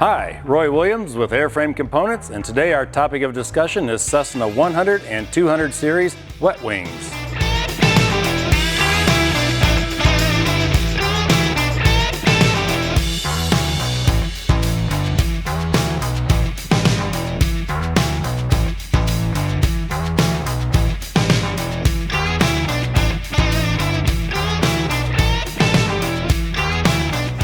Hi, Roy Williams with Airframe Components, and today our topic of discussion is Cessna 100 and 200 series wet wings.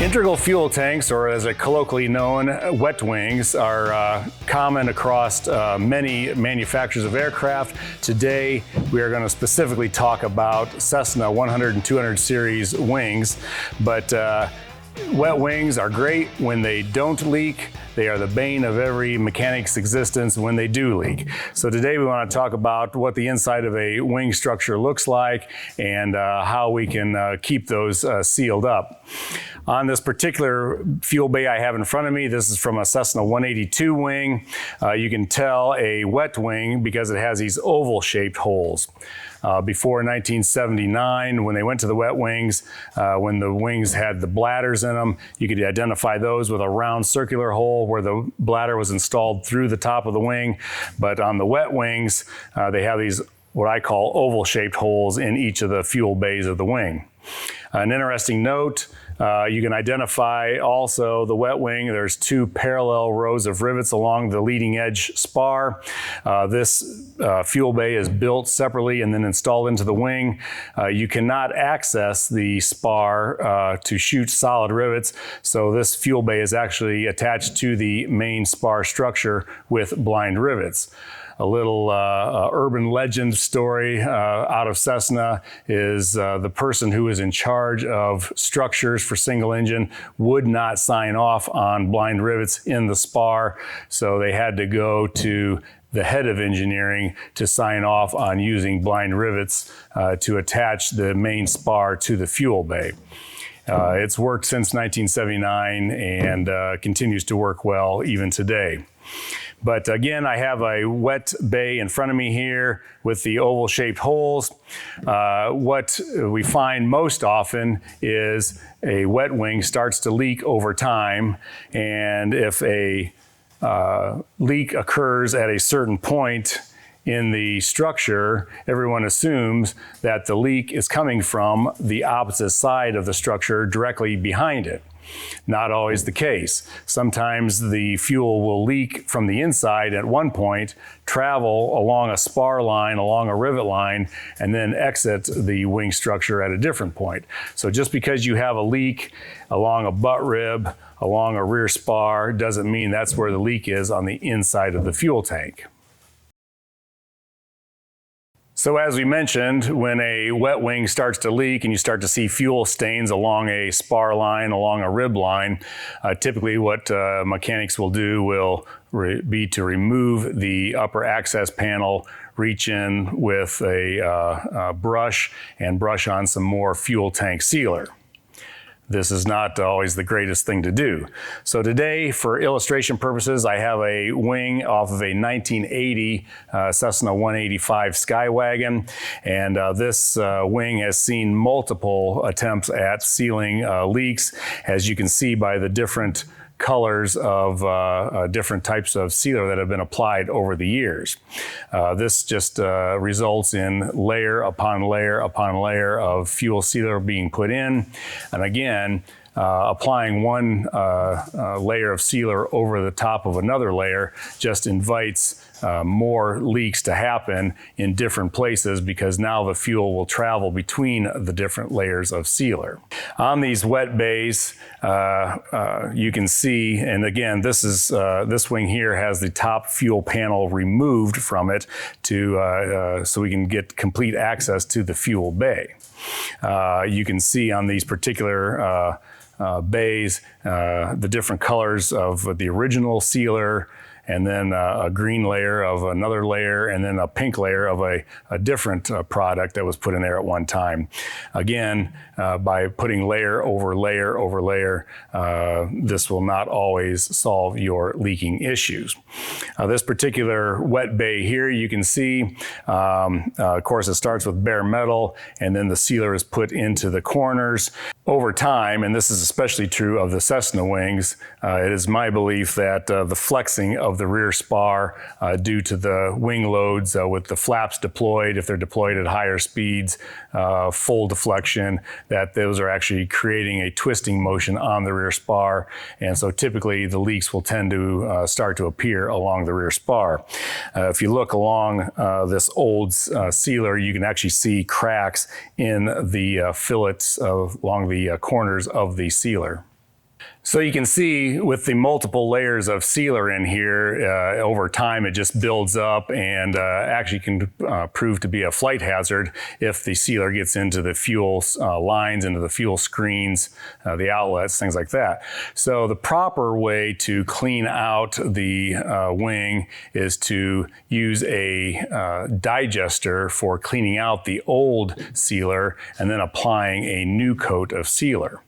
Integral fuel tanks, or as they're colloquially known, wet wings, are common across many manufacturers of aircraft. Today, we are going to specifically talk about Cessna 100 and 200 series wings, but wet wings are great when they don't leak. They are the bane of every mechanic's existence when they do leak. So today we want to talk about what the inside of a wing structure looks like and how we can keep those sealed up. On this particular fuel bay I have in front of me, this is from a Cessna 182 wing. You can tell a wet wing because it has these oval-shaped holes. Before 1979, when they went to the wet wings, when the wings had the bladders in them, you could identify those with a round circular hole where the bladder was installed through the top of the wing. But on the wet wings, they have these what I call oval-shaped holes in each of the fuel bays of the wing. An interesting note, you can identify also the wet wing. There's two parallel rows of rivets along the leading edge spar. This fuel bay is built separately and then installed into the wing. You cannot access the spar to shoot solid rivets, so this fuel bay is actually attached to the main spar structure with blind rivets. A little urban legend story out of Cessna is the person who was in charge of structures for single engine would not sign off on blind rivets in the spar, so they had to go to the head of engineering to sign off on using blind rivets to attach the main spar to the fuel bay. It's worked since 1979 and continues to work well even today. But again, I have a wet bay in front of me here with the oval-shaped holes. What we find most often is a wet wing starts to leak over time, and if a leak occurs at a certain point in the structure, everyone assumes that the leak is coming from the opposite side of the structure directly behind it. Not always the case. Sometimes the fuel will leak from the inside at one point, travel along a spar line, along a rivet line, and then exit the wing structure at a different point. So just because you have a leak along a butt rib, along a rear spar, doesn't mean that's where the leak is on the inside of the fuel tank. So as we mentioned, when a wet wing starts to leak and you start to see fuel stains along a spar line, along a rib line, typically what mechanics will do will be to remove the upper access panel, reach in with a brush and brush on some more fuel tank sealer. This is not always the greatest thing to do. So today, for illustration purposes, I have a wing off of a 1980 Cessna 185 Skywagon, and this wing has seen multiple attempts at sealing leaks, as you can see by the different colors of different types of sealer that have been applied over the years. This just results in layer upon layer upon layer of fuel sealer being put in. And again, applying one layer of sealer over the top of another layer just invites more leaks to happen in different places, because now the fuel will travel between the different layers of sealer. On these wet bays, you can see, and again, this wing here has the top fuel panel removed from it so we can get complete access to the fuel bay. You can see on these particular bays the different colors of the original sealer and then a green layer of another layer, and then a pink layer of a different product that was put in there at one time. Again, by putting layer over layer over layer, this will not always solve your leaking issues. This particular wet bay here, you can see, of course, it starts with bare metal, and then the sealer is put into the corners. Over time, and this is especially true of the Cessna wings, it is my belief that the flexing of the rear spar due to the wing loads with the flaps deployed, if they're deployed at higher speeds, full deflection, that those are actually creating a twisting motion on the rear spar. And so typically the leaks will tend to start to appear along the rear spar. If you look along this old sealer, you can actually see cracks in the fillets along the corners of the sealer. So you can see with the multiple layers of sealer in here, over time it just builds up and actually can prove to be a flight hazard if the sealer gets into the fuel lines, into the fuel screens, the outlets, things like that. So the proper way to clean out the wing is to use a digester for cleaning out the old sealer and then applying a new coat of sealer.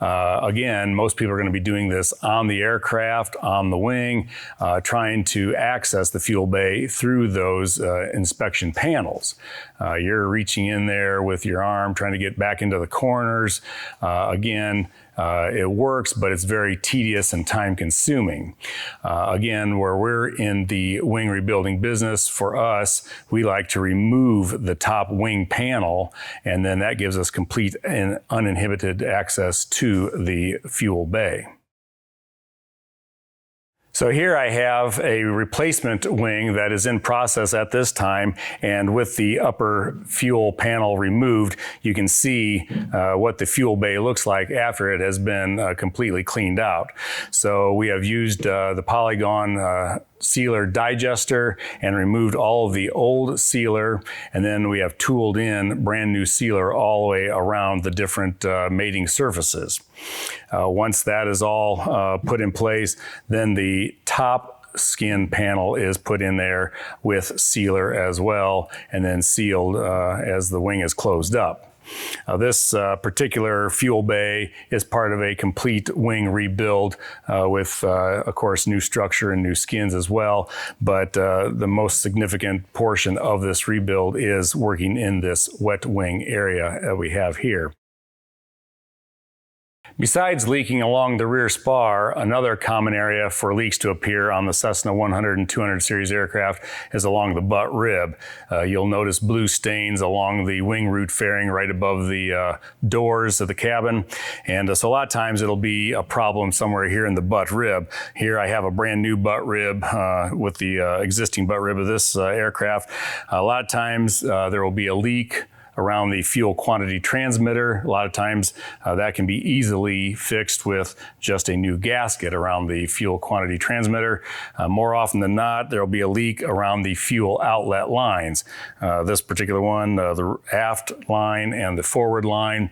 Again, most people are going to be doing this on the aircraft, on the wing, trying to access the fuel bay through those inspection panels. You're reaching in there with your arm, trying to get back into the corners. Again, it works, but it's very tedious and time consuming. Again, where we're in the wing rebuilding business, for us, we like to remove the top wing panel, and then that gives us complete and uninhibited access to the fuel bay. So here I have a replacement wing that is in process at this time, and with the upper fuel panel removed, you can see what the fuel bay looks like after it has been completely cleaned out. So we have used the Polygon sealer digester and removed all of the old sealer, and then we have tooled in brand new sealer all the way around the different mating surfaces. Once that is all put in place, then the top skin panel is put in there with sealer as well, and then sealed as the wing is closed up. This particular fuel bay is part of a complete wing rebuild with, of course, new structure and new skins as well. But the most significant portion of this rebuild is working in this wet wing area that we have here. Besides leaking along the rear spar, another common area for leaks to appear on the Cessna 100 and 200 series aircraft is along the butt rib. You'll notice blue stains along the wing root fairing right above the doors of the cabin. And so a lot of times it'll be a problem somewhere here in the butt rib. Here I have a brand new butt rib with the existing butt rib of this aircraft. A lot of times there will be a leak around the fuel quantity transmitter. A lot of times that can be easily fixed with just a new gasket around the fuel quantity transmitter. More often than not, there will be a leak around the fuel outlet lines. This particular one, the aft line and the forward line,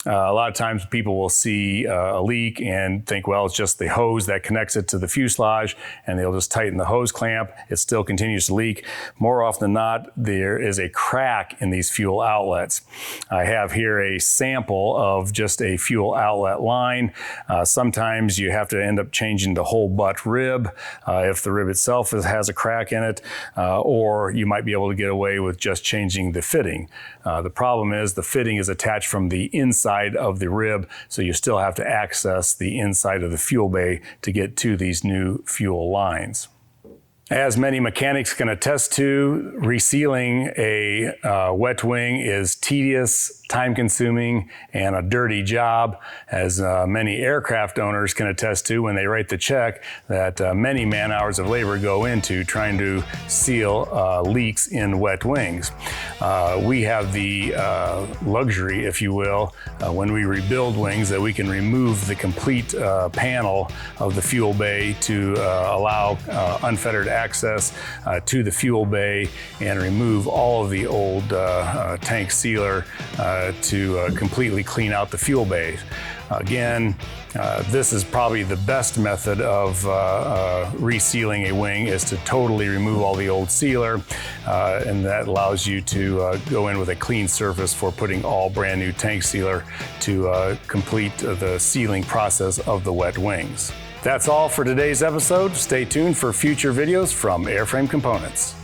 a lot of times people will see a leak and think, well, it's just the hose that connects it to the fuselage, and they'll just tighten the hose clamp. It still continues to leak. More often than not, there is a crack in these fuel outlets. I have here a sample of just a fuel outlet line. Sometimes you have to end up changing the whole butt rib if the rib itself has a crack in it, or you might be able to get away with just changing the fitting. The problem is the fitting is attached from the inside of the rib, so you still have to access the inside of the fuel bay to get to these new fuel lines. As many mechanics can attest to, resealing a wet wing is tedious, time-consuming, and a dirty job, as many aircraft owners can attest to when they write the check, that many man-hours of labor go into trying to seal leaks in wet wings. We have the luxury, if you will, when we rebuild wings, that we can remove the complete panel of the fuel bay to allow unfettered access to the fuel bay and remove all of the old tank sealer to completely clean out the fuel bay. Again, This is probably the best method of resealing a wing, is to totally remove all the old sealer, and that allows you to go in with a clean surface for putting all brand new tank sealer to complete the sealing process of the wet wings. That's all for today's episode. Stay tuned for future videos from Airframe Components.